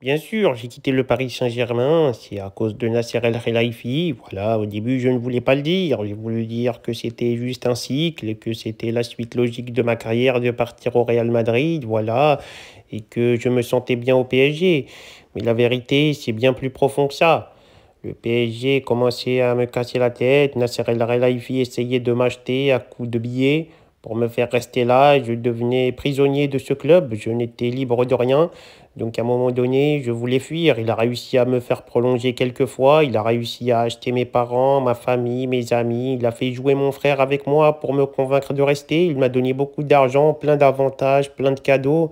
Bien sûr, j'ai quitté le Paris Saint-Germain, c'est à cause de Nasser El Khelaifi. Voilà, au début, je ne voulais pas le dire. J'ai voulu dire que c'était juste un cycle et que c'était la suite logique de ma carrière de partir au Real Madrid. Voilà, et que je me sentais bien au PSG. Mais la vérité, c'est bien plus profond que ça. Le PSG commençait à me casser la tête. Nasser El Khelaifi essayait de m'acheter à coups de billets pour me faire rester là. Je devenais prisonnier de ce club. Je n'étais libre de rien. Donc à un moment donné, je voulais fuir. Il a réussi à me faire prolonger quelques fois. Il a réussi à acheter mes parents, ma famille, mes amis. Il a fait jouer mon frère avec moi pour me convaincre de rester. Il m'a donné beaucoup d'argent, plein d'avantages, plein de cadeaux.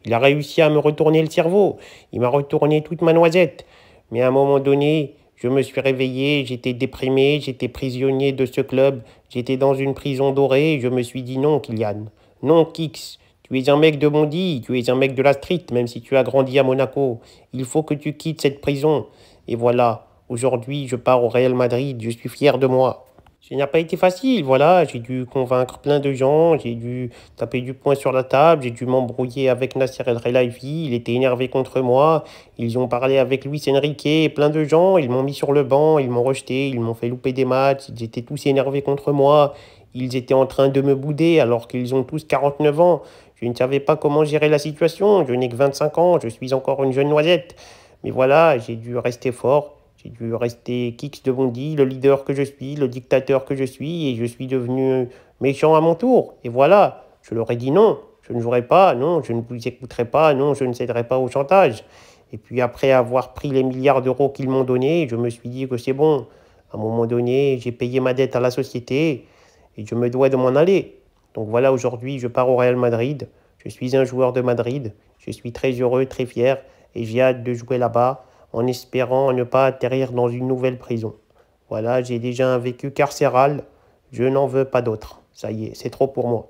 Il a réussi à me retourner le cerveau. Il m'a retourné toute ma noisette. Mais à un moment donné, je me suis réveillé, j'étais déprimé, j'étais prisonnier de ce club, j'étais dans une prison dorée, et je me suis dit non, Kylian, non, Kix, tu es un mec de Bondy, tu es un mec de la street, même si tu as grandi à Monaco. Il faut que tu quittes cette prison. Et voilà, aujourd'hui, je pars au Real Madrid, je suis fier de moi. Ça n'a pas été facile, voilà, j'ai dû convaincre plein de gens, j'ai dû taper du poing sur la table, j'ai dû m'embrouiller avec Nasser El Khelaifi, il était énervé contre moi, ils ont parlé avec Luis Enrique et plein de gens, ils m'ont mis sur le banc, ils m'ont rejeté, ils m'ont fait louper des matchs, ils étaient tous énervés contre moi, ils étaient en train de me bouder alors qu'ils ont tous 49 ans, je ne savais pas comment gérer la situation, je n'ai que 25 ans, je suis encore une jeune noisette, mais voilà, j'ai dû rester fort. J'ai dû rester Kix de Bondy, le leader que je suis, le dictateur que je suis, et je suis devenu méchant à mon tour. Et voilà, je leur ai dit non, je ne jouerai pas, non, je ne vous écouterai pas, non, je ne céderai pas au chantage. Et puis après avoir pris les milliards d'euros qu'ils m'ont donnés, je me suis dit que c'est bon. À un moment donné, j'ai payé ma dette à la société et je me dois de m'en aller. Donc voilà, aujourd'hui, je pars au Real Madrid. Je suis un joueur de Madrid. Je suis très heureux, très fier et j'ai hâte de jouer là-bas en espérant ne pas atterrir dans une nouvelle prison. Voilà, j'ai déjà un vécu carcéral, je n'en veux pas d'autre. Ça y est, c'est trop pour moi.